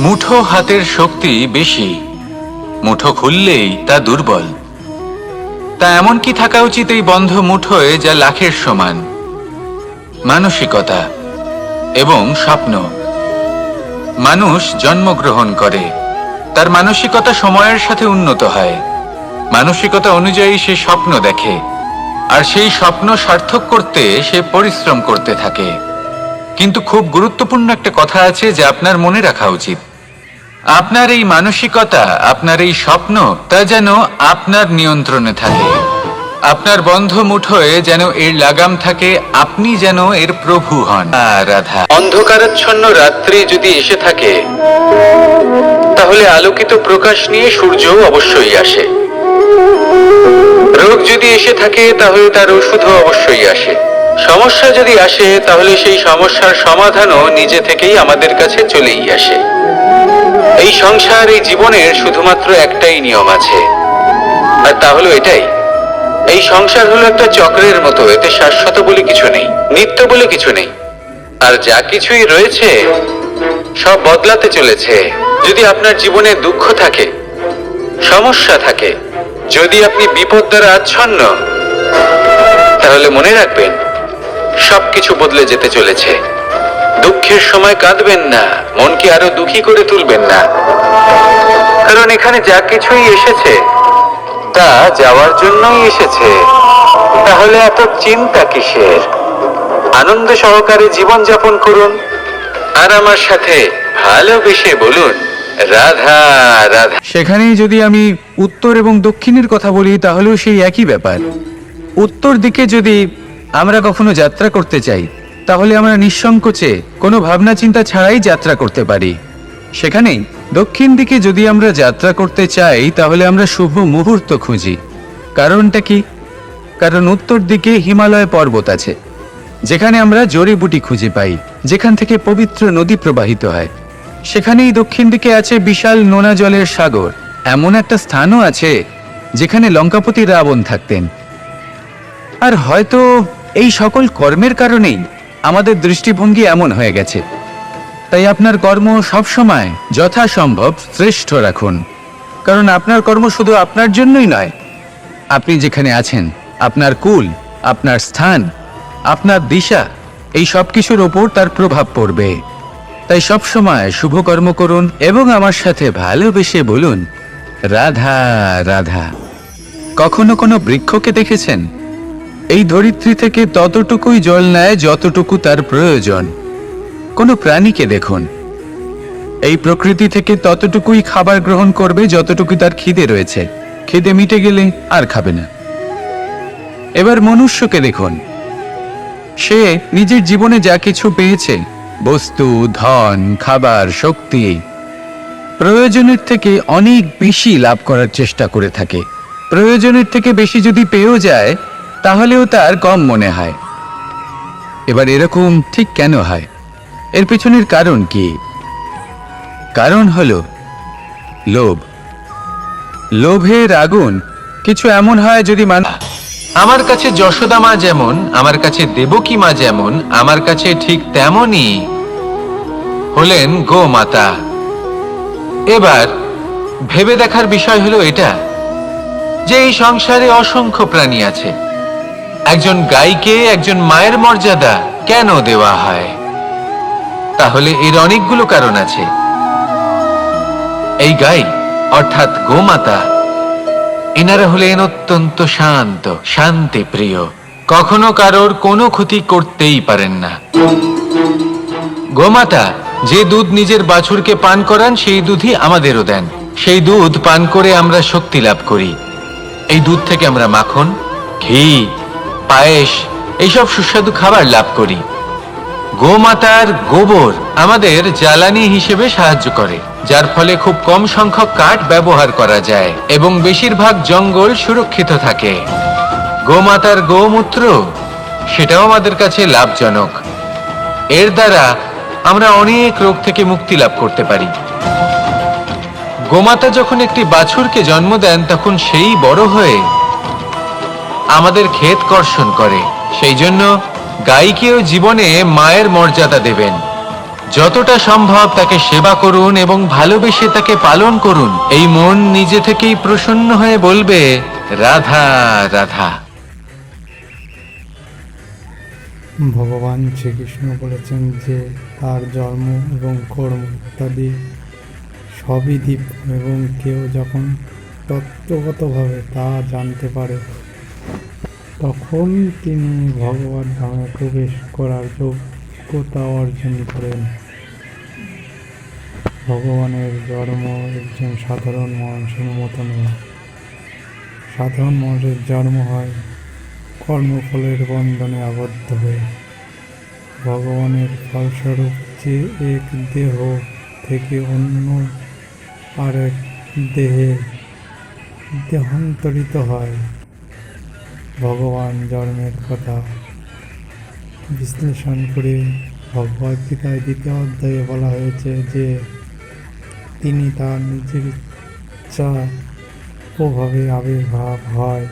মুঠো হাতের শক্তি বেশি, মুঠো খুললেই তা দুর্বল। তা এমন কি থাকা উচিত এই বন্ধ মুঠোয় যা লাখের সমান? মানসিকতা এবং স্বপ্ন। মানুষ জন্মগ্রহণ করে, তার মানসিকতা সময়ের সাথে উন্নত হয়। মানসিকতা অনুযায়ী সে স্বপ্ন দেখে, আর সেই স্বপ্ন সার্থক করতে সে পরিশ্রম করতে থাকে। কিন্তু খুব গুরুত্বপূর্ণ একটা কথা আছে যা আপনার মনে রাখা উচিত। আপনার এই মানসিকতা, আপনার এই স্বপ্ন, তা যেন আপনার নিয়ন্ত্রণে থাকে। আপনার বন্ধ মুঠোয় যেন এর লাগাম থাকে, আপনি যেন এর প্রভু হন। রাধা। অন্ধকারাচ্ছন্ন রাত্রি যদি এসে থাকে, তাহলে আলোকিত প্রকাশ নিয়ে সূর্য অবশ্যই আসে। রোগ যদি এসে থাকে, তাহলে তার ওষুধও অবশ্যই আসে। সমস্যা যদি আসে, তাহলে সেই সমস্যার সমাধানও নিজে থেকেই আমাদের কাছে চলেই আসে। এই সংসার, এই জীবনের শুধুমাত্র একটাই নিয়ম আছে, আর তা হলো এটাই: এই সংসার হলো একটা চক্রের মতো। এতে শাশ্বত বলে কিছু নেই, নিত্য বলে কিছু নেই, আর যা কিছুই রয়েছে সব বদলাতে চলেছে। যদি আপনার জীবনে দুঃখ থাকে, সমস্যা থাকে, যদি আপনি বিপদ দ্বারা আচ্ছন্ন, তাহলে মনে রাখবেন সবকিছু বদলে যেতে চলেছে। দুঃখের সময় কাঁদবেন না, মনকে আরো দুঃখী করে তুলবেন না, কারণ এখানে যা কিছুই এসেছে তা যাওয়ার জন্যই এসেছে। তাহলে এত চিন্তা কিসের? আনন্দ সহকারে জীবন যাপন করুন, আর আমার সাথে ভালোবেসে বলুন রাধা রাধা। সেখানেই যদি আমি উত্তর এবং দক্ষিণের কথা বলি, তাহলেও সেই একই ব্যাপার। উত্তর দিকে যদি আমরা কখনো যাত্রা করতে চাই, তাহলে আমরা নিঃসংকোচে কোনো ভাবনা চিন্তা ছাড়াই যাত্রা করতে পারি। সেখানেই দক্ষিণ দিকে যদি আমরা যাত্রা করতে চাই, তাহলে আমরা শুভ মুহূর্ত খুঁজি। কারণটা কি? কারণ উত্তর দিকে হিমালয় পর্বত আছে, যেখানে আমরা জড়িবুটি খুঁজে পাই, যেখান থেকে পবিত্র নদী প্রবাহিত হয়। সেখানেই দক্ষিণ দিকে আছে বিশাল নোনা জলের সাগর। এমন একটা স্থানও আছে যেখানে লঙ্কাপতি রাবণ থাকতেন। আর হয়তো এই সকল কর্মের কারণেই আমাদের দৃষ্টিভঙ্গি এমন হয়ে গেছে। তাই আপনার কর্ম সবসময় যথাসম্ভব শ্রেষ্ঠ রাখুন, কারণ আপনার কর্ম শুধু আপনার জন্যই নয়। আপনি যেখানে আছেন, আপনার কুল, আপনার স্থান, আপনার দিশা, এই সব কিছুর ওপর তার প্রভাব পড়বে। তাই সবসময় শুভ কর্ম করুন এবং আমার সাথে ভালোবেসে বলুন রাধা রাধা। কখনো কোনো বৃক্ষকে দেখেছেন? এই ধরিত্রী থেকে ততটুকুই জল নেয় যতটুকু তার প্রয়োজন। কোনো প্রাণীকে দেখুন, এই প্রকৃতি থেকে ততটুকুই খাবার গ্রহণ করবে যতটুকু তার খিদে রয়েছে। খিদে মিটে গেলে আর খাবে না। এবার মনুষ্যকে দেখুন, সে নিজের জীবনে যা কিছু পেয়েছে, বস্তু, ধন, খাবার, শক্তি, প্রয়োজনের থেকে অনেক বেশি লাভ করার চেষ্টা করে থাকে। প্রয়োজনের থেকে বেশি যদি পেয়েও যায়, তাহলেও তার কম মনে হয়। এবার এরকম ঠিক কেন হয়? এর পেছনের কারণ কি? কারণ হলো লোভ। লোভের আগুন কিছু এমন হয়, যদি আমার কাছে যশোদা মা যেমন, আমার কাছে দেবকী মা যেমন, আমার কাছে ঠিক তেমনই হলেন গোমাতা। এবার ভেবে দেখার বিষয় হলো এটা যে এই সংসারে অসংখ্য প্রাণী আছে। একজন গাইকে একজন মায়ের মর্যাদা কেন দেওয়া হয়? তাহলে এর অনেকগুলো কারণ আছে। এই গাই অর্থাৎ গোমাতা, এনারা হলেন অত্যন্ত শান্ত, শান্তি প্রিয়, কখনো কারোর কোনো ক্ষতি করতেই পারেন না। গোমাতা যে দুধ নিজের বাছুরকে পান করান, সেই দুধই আমাদেরও দেন। সেই দুধ পান করে আমরা শক্তি লাভ করি। এই দুধ থেকে আমরা মাখন, ঘি, পায়েস, এইসব সুস্বাদু খাবার লাভ করি। গোমাতার গোবর আমাদের জ্বালানি হিসেবে সাহায্য করে, যার ফলে খুব কম সংখ্যক কাঠ ব্যবহার করা যায় এবং বেশিরভাগ জঙ্গল সুরক্ষিত থাকে। গোমাতার গোমূত্র, সেটাও আমাদের কাছে লাভজনক। এর দ্বারা আমরা অনেক রোগ থেকে মুক্তি লাভ করতে পারি। গোমাতা যখন একটি বাছুরকে জন্ম দেন, তখন সেই বড় হয়ে আমাদের ক্ষেত কর্ষণ করে। সেই জন্য গাইকেও জীবনে মায়ের মর্যাদা দেবেন। যতটা সম্ভব তাকে সেবা করুন এবং ভালোবেসে তাকে পালন করুন। এই মন নিজে থেকেই প্রসন্ন হয়ে বলবে, রাধা রাধা। ভগবান শ্রীকৃষ্ণ বলেছেন যে তার জন্ম এবং কর্ম ইত্যাদি সবই দিব্য, এবং কেউ যখন তত্ত্বগতভাবে তা জানতে পারে তখন তিনি ভগবত ধামে প্রবেশ করার যোগ্যতা অর্জন করেন। ভগবানের জন্ম একজন সাধারণ মানুষের মতো নয়। সাধারণ মানুষের জন্ম হয় কর্মফলের বন্ধনে আবদ্ধ হয়ে। ভগবানের ফলস্বরূপ যে এক দেহ থেকে অন্য আরেক দেহে দেহান্তরিত হয়। ভগবান জন্মের কথা বিশ্লেষণ করে ভগবদ্গীতায় 2য় অধ্যায়ে বলা হয়েছে যে তিনি তার নিজের ইচ্ছা প্রভাবে আবির্ভাব হয়।